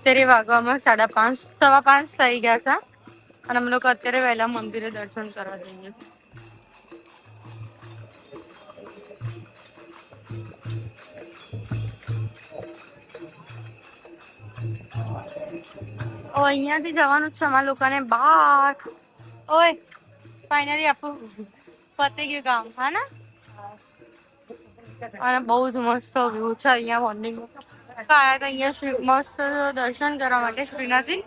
અત્યારે વાગવામાં 5:30 5:15 થઈ ગયા છે અને અમે લોકો અત્યારે વહેલા મંદિરે દર્શન કરવા જઈએ. અહીંયાથી જવાનું છે અમારા લોકોને બહાર. ઓય ફાઇનલી આપણું પતી ગયું કામ. હા ને અને બહુ જ મસ્ત વ્યૂ છે અહીંયા મોર્નિંગમાં. અહીંયા મસ્ત દર્શન કરવા માટે શ્રીનાથજી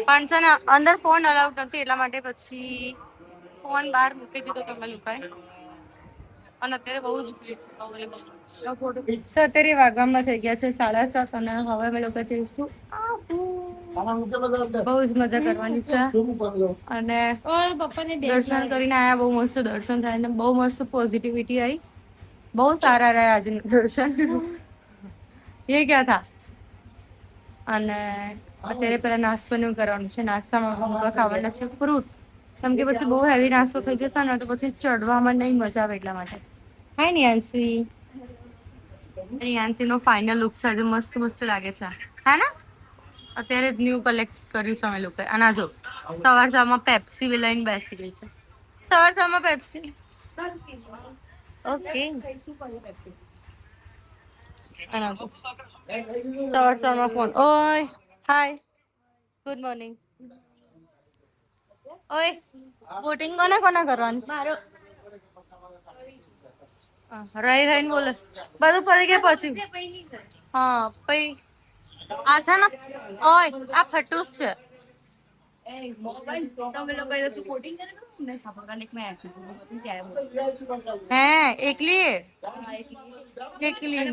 પણ છે ને અંદર ફોન અલાઉડ નથી એટલા માટે પછી ફોન બહાર મૂકી દીધો તમે લોકોએ. અને અત્યારે બહુ જ ભીડ છે. તો અત્યારે વાગવામાં થઈ ગયા છે 7:30 અને હવે અમે લોકો જઈશું. બહુ જ મજા કરવાની છે અને દર્શન કરીને આયા. બહુ મસ્ત દર્શન થાય ને બહુ મસ્ત પોઝિટિવિટી આવી. બહુ સારા રહ્યા આજના દર્શન. એ ક્યાં થા અને અત્યારે પેલા નાસ્તો નું કરવાનું છે. નાસ્તામાં ખાવાના છે ફ્રૂટ્સ. કેમ કે પછી બહુ હેવી નાસ્તો થઈ જશે ને તો પછી ચડવામાં નહીં મજા આવે એટલા માટે. હાય નિયાંશી. નિયાંશી નો ફાઇનલ લુક છે. મસ્ત મસ્ત લાગે છે. હા ને અત્યારે જ ન્યુ કલેક્ટ કર્યું છે અમે લોકો. અને જો સવારમાં પેપ્સી લઈને બેસી ગઈ છે. સવારમાં પેપ્સી. ઓકે. સવારમાં ફોન. ઓય હાય ગુડ મોર્નિંગ. ઓય વોટિંગ કોને કોને કરવાની? રહી રહીને બોલે બધું પડી ગયા પછી. હા પછી આ છે ને ઓય આ ફટુસ છે. હે એકલી એકલી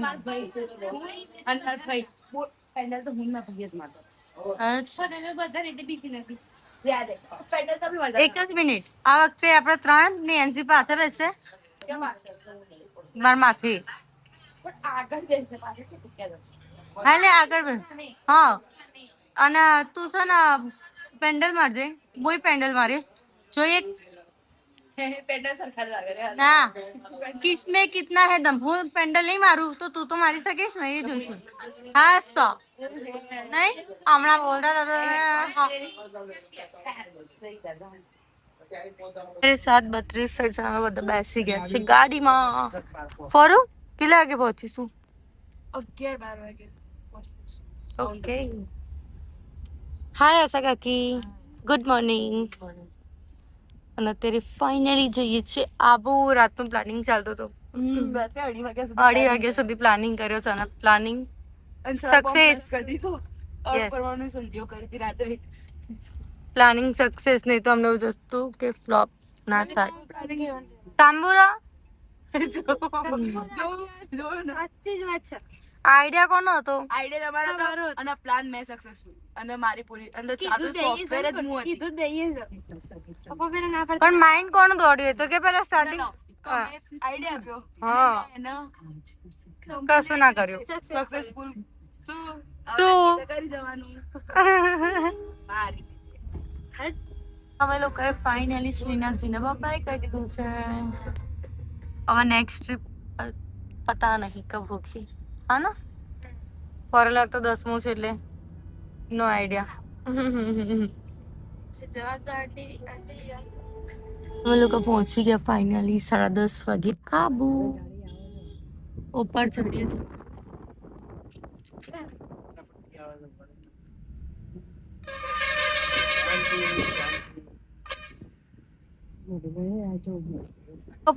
એક જ મિનિટ. આ વખતે આપણે 3 ની એનસી પાસે રહેશે. માર માથી હાલે આગળ હા. અને તું છે ને પેન્ડલ મારજે. હું પેન્ડલ મારીશ. જોઈએ ના કિસમે કિતના હે દમ. હું પેન્ડલ નહીં મારું તો તું તો મારી શકીશ ને. એ જોઈશું. હા સો નહીં હમણાં બોલતા હતા. 7:32 થઈ છે. અમે બધા બેસી ગયા છે ગાડીમાં. ફરું કેટલા વાગે પહોંચીશું? 11-12 વાગે. ઓકે. હાય આશા કાકી ગુડ મોર્નિંગ. અને અત્યારે ફાઇનલી જઈએ છીએ આબુ. રાતનું પ્લાનિંગ ચાલતો હતો. 2:30 સુધી પ્લાનિંગ કર્યો છે અને પ્લાનિંગ સક્સેસ. પ્લાનિંગ સક્સેસ નહીં તો અમને એવું જતું કે ફ્લોપ ના થાય. તાંબુરા આઈડિયા કોનો હતો? આઈડિયા તમારો હતો અને પ્લાન મે સક્સેસફુલ અને મારી પૂરી અંદર ચાલુ સોફ્ટવેર જ હું હતી. પણ માઇન્ડ કોણ દોડ્યું તો કે પેલા સ્ટાર્ટિંગ આઈડિયા આપ્યો. હા કશું ના કર્યું. સક્સેસફુલ શું કરી જવાનું. અમે લોકોએ ફાઇનલી શ્રીનાથજીને બાય કરી દીધું છે. હવે નેક્સ્ટ ટ્રીપ પતા નહીં કબ હોગી. હા ને ફોરેનર તો 10મું છે એટલે નો આઈડિયા. અમે લોકો પહોંચી ગયા ફાઇનલી 10:30 વાગે આબુ. ઉપર ચડીએ છીએ.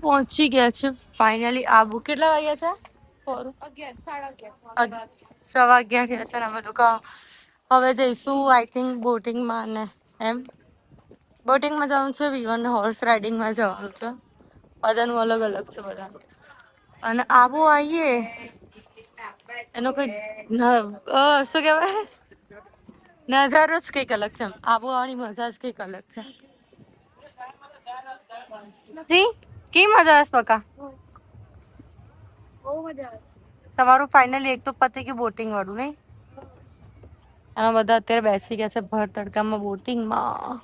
પહોંચી ગયા છે ફાઇનલી આબુ. કેટલા વાગ્યા છે? 11:30 થયા છે. અમે લોકો હવે જઈશું આઈ થિંક બોટિંગમાં ને એમ. બોટિંગમાં જવાનું છે. વિવન હોર્સ રાઇડિંગમાં જવાનું છે. બધાનું અલગ અલગ છે બધાનું. અને આબુ આવીએ એનો કોઈ શું કહેવાય નજારો જ કંઈક અલગ છે. આબુ આવવાની મજા જ કંઈક અલગ છે. જી કેવી મજા આવે પકા? બહુ મજા આવે. તમારું ફાઇનલી એક તો પતી ગયું બોટિંગ વાળું નહીં? આમાં બધા અત્યારે બેસી ગયા છે ભર તડકામાં બોટિંગમાં.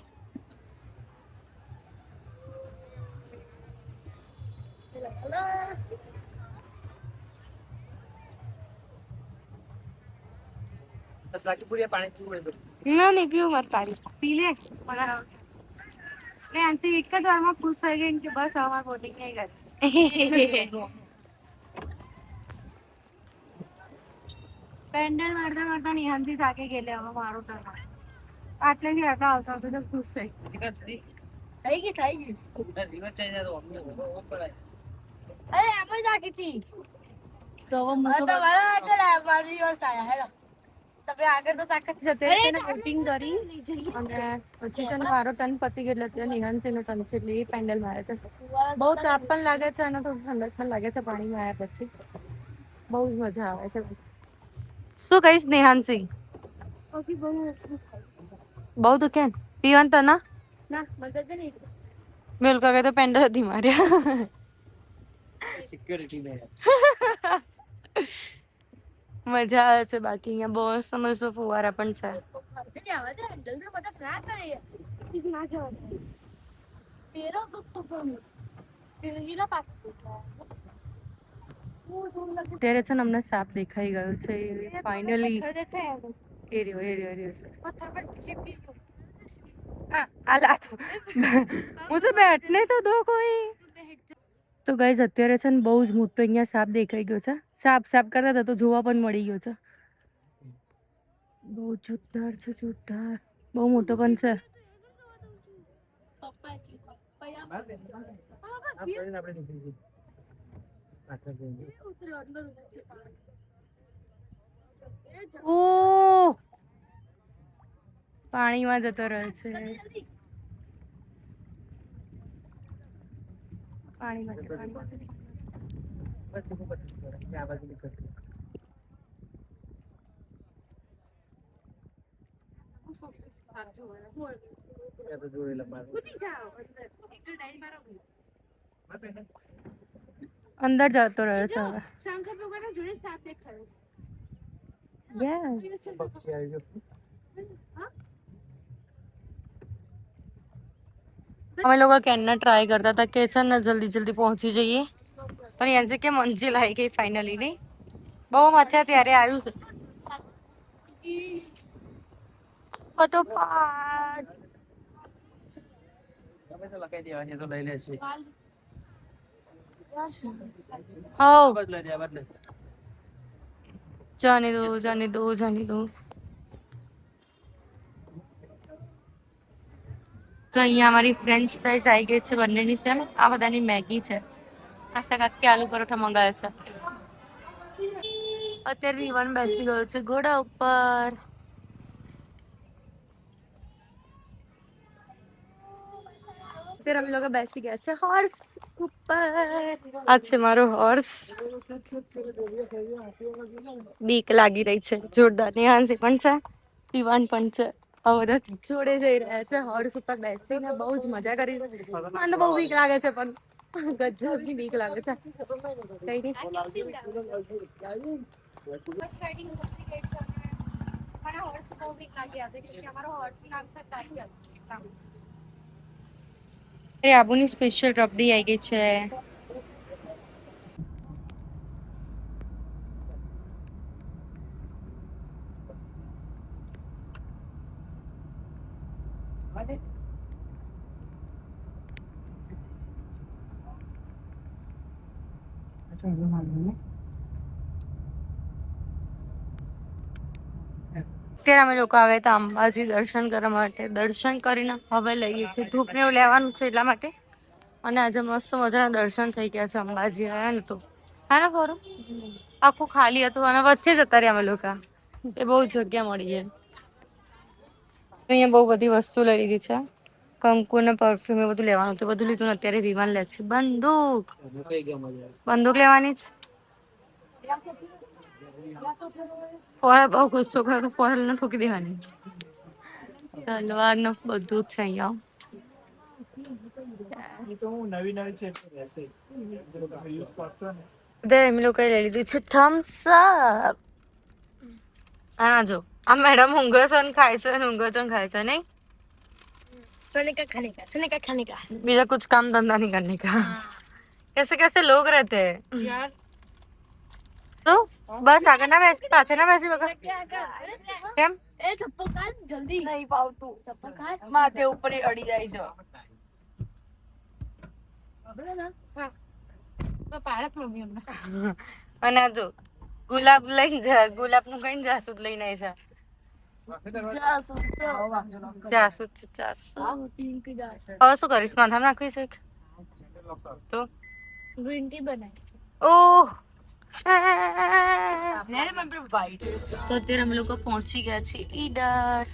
ના નહીં પીવું મારે પાણી પી લે આંસી એક જ વારમાં ખુશ થઈ ગઈ કે બસ અમારે બોટિંગ નહીં કરી પેન્ડલ મારતા મારતા નિહાંતી થાકી ગયેલી હવે મારું ટર્ન આટલેથી આટલા આવતા આવતા તો ખુશ થઈ ગઈ અરે એમ જ રાખી હતી તો હવે તમારા આગળ આયા મારી વર્ષ આયા હેલો તમે આગળ તો તાકાત જતે છે ને બોટિંગ કરી અને પછી છે ને મારો ટર્ન પતી ગયો એટલે નિહાંતી નો ટર્ન છે એટલે એ પેન્ડલ મારે છે બહુ તાપ પણ લાગે છે અને થોડું ઠંડક પણ લાગે છે પાણીમાં આવ્યા પછી બહુ જ મજા આવે છે શું કહીશ નિહાંશી બહુ દુખે પીવાનું તો ના મજા જ નહીં મેલ કાકા તો પેન્ડલ હતી માર્યા સિક્યોરિટી મજા આવે છે બાકી અહીંયા બહુ સમજો ફુવારા પણ છે અત્યારે છે ને અમને સાપ દેખાઈ ગયો છે ફાઇનલી હું તો બેઠને તો દો કોઈ તો ગાઈઝ અત્યારે છે ને બહુ જ મોટો અહીંયા સાપ દેખાઈ ગયો છે સાપ કરતા હતા તો જોવા પણ મળી ગયો છે બહુ જોરદાર છે જોરદાર બહુ મોટો પણ છે ઓ પાણીમાં જતો રહે છે અંદર જતો રહ્યો છે હવે અમે લોકો કેનના ટ્રાય કરતા હતા કે છે ને જલ્દી પહોંચી જઈએ પણ યાર કે મંજિલ આવી ગઈ ફાઇનલી નહીં બહુ મથ્યા ત્યારે આવ્યું છે ફટોફટ જાને દો તો અહીંયા અમારી ફ્રેન્ચ ફ્રાઈઝ આવી ગઈ છે બંનેની સેમ આ બધાની મેગી છે આશા કાકી આલુ પરોઠા મંગાવે છે અત્યારે વિવાન બેસી ગયો છે ઘોડા ઉપર અત્યારે અમે લોકો બેસી ગયા છે હોર્સ ઉપર આ છે મારો હોર્સ બીક લાગી રહી છે જોરદાર નિહાંશી પણ છે વિવાન પણ છે બધા જોડે જઈ રહ્યા છે હોર્સ ઉપર બેસીને બહુ જ મજા કરી મને બહુ બીક લાગે છે પણ ગજબની બીક લાગે છે કઈ નહીં આબુની સ્પેશિયલ રબડી આવી ગઈ છે અત્યારે અમે લોકો આવે તો અંબાજી દર્શન કરવા માટે દર્શન કરીને હવે લઈએ છીએ ધૂપ ને એવું લેવાનું છે એટલા માટે અને આજે મસ્ત મજાના દર્શન થઈ ગયા છે અંબાજી આવ્યા ને તો હા ને ફોરો આખું ખાલી હતું અને વચ્ચે જતા રહ્યા અમે લોકો એ બહુ જગ્યા મળી જાય અહીંયા બહુ બધી વસ્તુ લઈ લીધી છે કંકુ ને પરફ્યુમ એ બધું લેવાનું હતું બધું લીધું ને અત્યારે વિમાન લે છે બંદૂક લેવાની જ ફોરલ બહુ ગુસ્સો કર્યો તો ફોરલ ને ઠોકી દેવાની તલવાર ને બધું જ છે અહીંયા અમે લોકો લઈ લીધું છે થમ્સ અપ હા જો આ મેડમ ઊંઘસન ખાય છે અને ઊંઘસન ખાય છે નહીં सोने का खाने का बीजा कुछ काम धंधा नहीं करने का कैसे कैसे लोग रहते हैं यार બસ આગળ ના બેસી પાછળ ના બેસી વગર કેમ એ ચપ્પલ કાઢ જલ્દી નહીં પાવતું ચપ્પલ કાઢ માથે ઉપર અડી જાય છે તો પાડત મમ્મી હમણાં અને આ જો ગુલાબ લઈને જા ગુલાબ નું કઈ જાસૂદ લઈને આવી જા જાસૂદ હવે શું કરીશ માથામાં નાખવી છે તો ગ્રીન ટી બનાવી ઓહ વાઈટ તો અત્યારે અમે લોકો પહોંચી ગયા છીએ ઈડર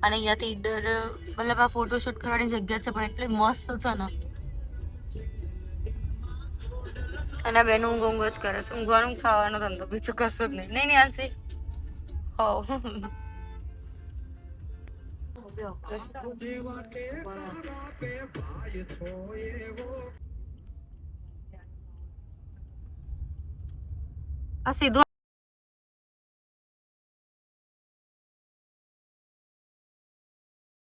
અને અહીંયાથી ઈડર મતલબ આ ફોટોશૂટ કરવાની જગ્યા છે પણ એટલી મસ્ત છે ને અને બેન ઊંઘ જ કરે છે ઊંઘવાનું ખાવાનો ધંધો બીજું કશું જ નહીં નહીં નહીં આલસી હો આ સીધું